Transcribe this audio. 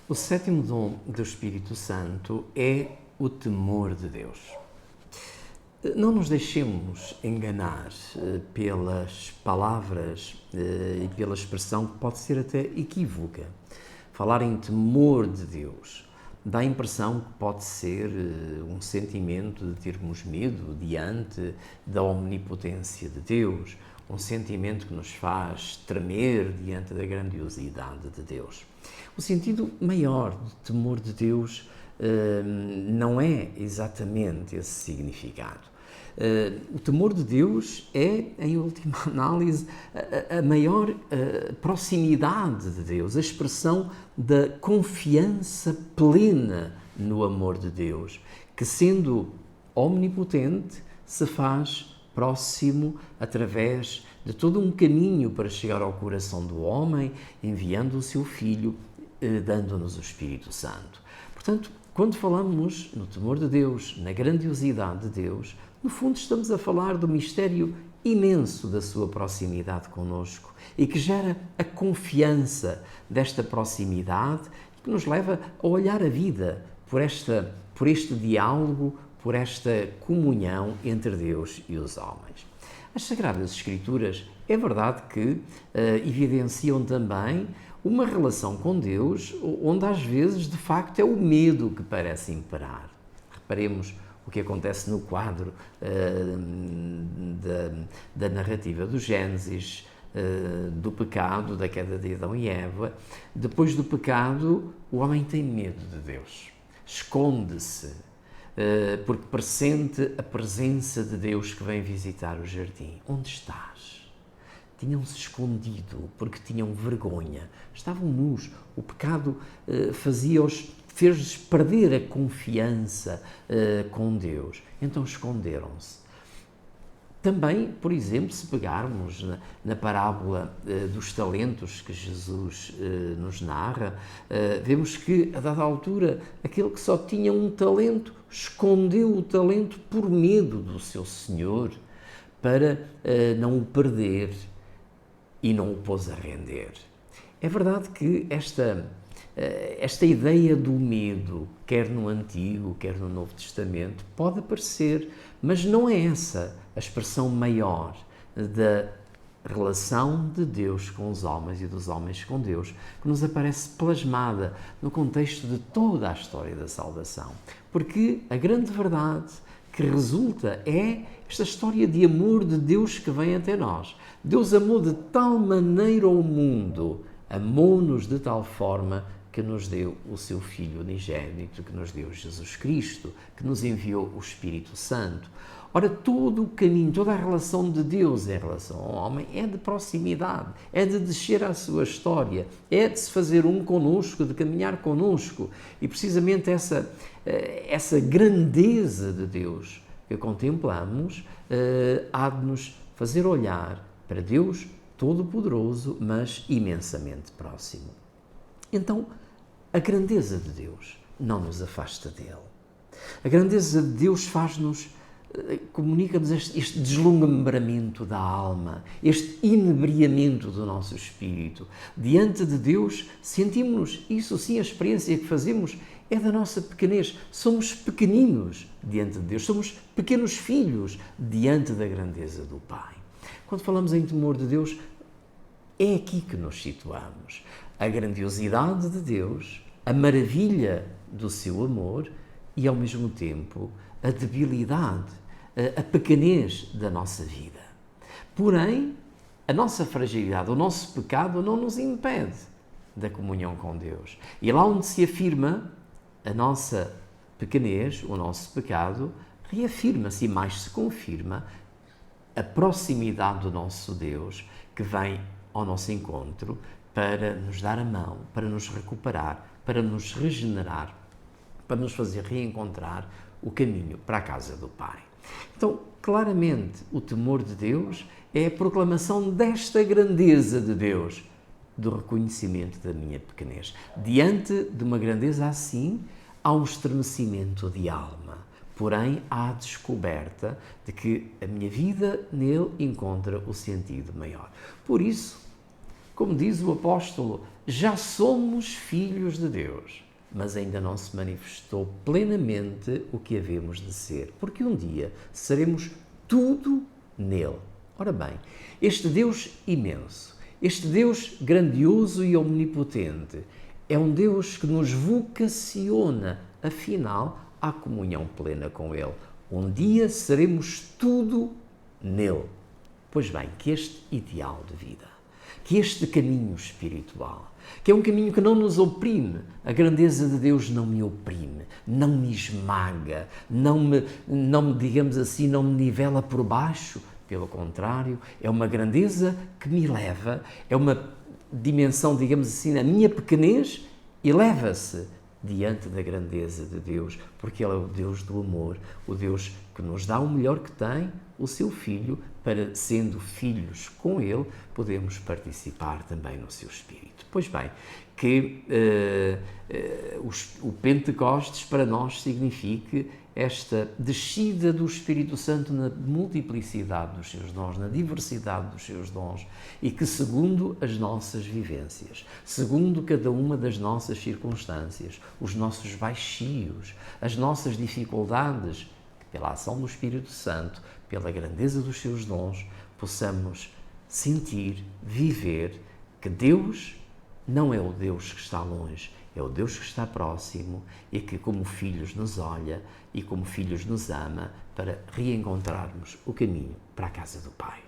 O sétimo dom do Espírito Santo é o temor de Deus. Não nos deixemos enganar pelas palavras e pela expressão que pode ser até equívoca. Falar em temor de Deus dá a impressão que pode ser um sentimento de termos medo diante da omnipotência de Deus, um sentimento que nos faz tremer diante da grandiosidade de Deus. O sentido maior do temor de Deus não é exatamente esse significado. O temor de Deus é, em última análise, a maior proximidade de Deus, a expressão da confiança plena no amor de Deus, que, sendo omnipotente, se faz próximo através de todo um caminho para chegar ao coração do homem, enviando o seu Filho, dando-nos o Espírito Santo. Portanto, quando falamos no temor de Deus, na grandiosidade de Deus, no fundo estamos a falar do mistério imenso da sua proximidade conosco e que gera a confiança desta proximidade e que nos leva a olhar a vida por este diálogo, por esta comunhão entre Deus e os homens. As Sagradas Escrituras é verdade que evidenciam também uma relação com Deus onde às vezes de facto é o medo que parece imperar. Reparemos o que acontece no quadro da narrativa do Gênesis, do pecado, da queda de Adão e Eva. Depois do pecado, o homem tem medo de Deus, esconde-se, porque pressente a presença de Deus que vem visitar o jardim. Onde estás? Tinham-se escondido porque tinham vergonha, estavam nus. O pecado fez-lhes perder a confiança com Deus. Então esconderam-se. Também, por exemplo, se pegarmos na parábola dos talentos que Jesus nos narra, vemos que, a dada altura, aquele que só tinha um talento escondeu o talento por medo do seu senhor, para não o perder e não o pôs a render. É verdade que esta ideia do medo, quer no Antigo, quer no Novo Testamento, pode aparecer, mas não é essa a expressão maior da relação de Deus com os homens e dos homens com Deus, que nos aparece plasmada no contexto de toda a história da salvação. Porque a grande verdade que resulta é esta história de amor de Deus que vem até nós. Deus amou de tal maneira o mundo, amou-nos de tal forma que nos deu o seu Filho unigênito, que nos deu Jesus Cristo, que nos enviou o Espírito Santo. Ora, todo o caminho, toda a relação de Deus em relação ao homem é de proximidade, é de descer à sua história, é de se fazer um connosco, de caminhar connosco. E precisamente essa grandeza de Deus que contemplamos há de nos fazer olhar para Deus Todo-Poderoso, mas imensamente próximo. Então, a grandeza de Deus não nos afasta dele. A grandeza de Deus comunica-nos este deslumbramento da alma, este inebriamento do nosso espírito. Diante de Deus, sentimos-nos, isso sim, a experiência que fazemos é da nossa pequenez. Somos pequeninos diante de Deus, somos pequenos filhos diante da grandeza do Pai. Quando falamos em temor de Deus, é aqui que nos situamos. A grandiosidade de Deus, a maravilha do seu amor e, ao mesmo tempo, a debilidade, a pequenez da nossa vida. Porém, a nossa fragilidade, o nosso pecado não nos impede da comunhão com Deus. E lá onde se afirma a nossa pequenez, o nosso pecado, reafirma-se e mais se confirma a proximidade do nosso Deus, que vem ao nosso encontro para nos dar a mão, para nos recuperar, para nos regenerar, para nos fazer reencontrar o caminho para a casa do Pai. Então, claramente, o temor de Deus é a proclamação desta grandeza de Deus, do reconhecimento da minha pequenez. Diante de uma grandeza assim, há um estremecimento de alma. Porém, há a descoberta de que a minha vida nele encontra o sentido maior. Por isso, como diz o apóstolo, já somos filhos de Deus, mas ainda não se manifestou plenamente o que havemos de ser, porque um dia seremos tudo nele. Ora bem, este Deus imenso, este Deus grandioso e omnipotente, é um Deus que nos vocaciona, afinal, à comunhão plena com Ele. Um dia seremos tudo nele. Pois bem, que este ideal de vida, que este caminho espiritual, que é um caminho que não nos oprime, a grandeza de Deus não me oprime, não me esmaga, não me, digamos assim, não me nivela por baixo. Pelo contrário, é uma grandeza que me eleva, é uma dimensão, digamos assim, na minha pequenez, eleva-se diante da grandeza de Deus, porque Ele é o Deus do amor, o Deus que nos dá o melhor que tem, o seu Filho, para, sendo filhos com Ele, podemos participar também no seu Espírito. Pois bem, que o Pentecostes para nós signifique esta descida do Espírito Santo na multiplicidade dos seus dons, na diversidade dos seus dons, e que segundo as nossas vivências, segundo cada uma das nossas circunstâncias, os nossos baixios, as nossas dificuldades, pela ação do Espírito Santo, pela grandeza dos seus dons, possamos sentir, viver que Deus não é o Deus que está longe, é o Deus que está próximo e que, como filhos, nos olha e, como filhos, nos ama para reencontrarmos o caminho para a casa do Pai.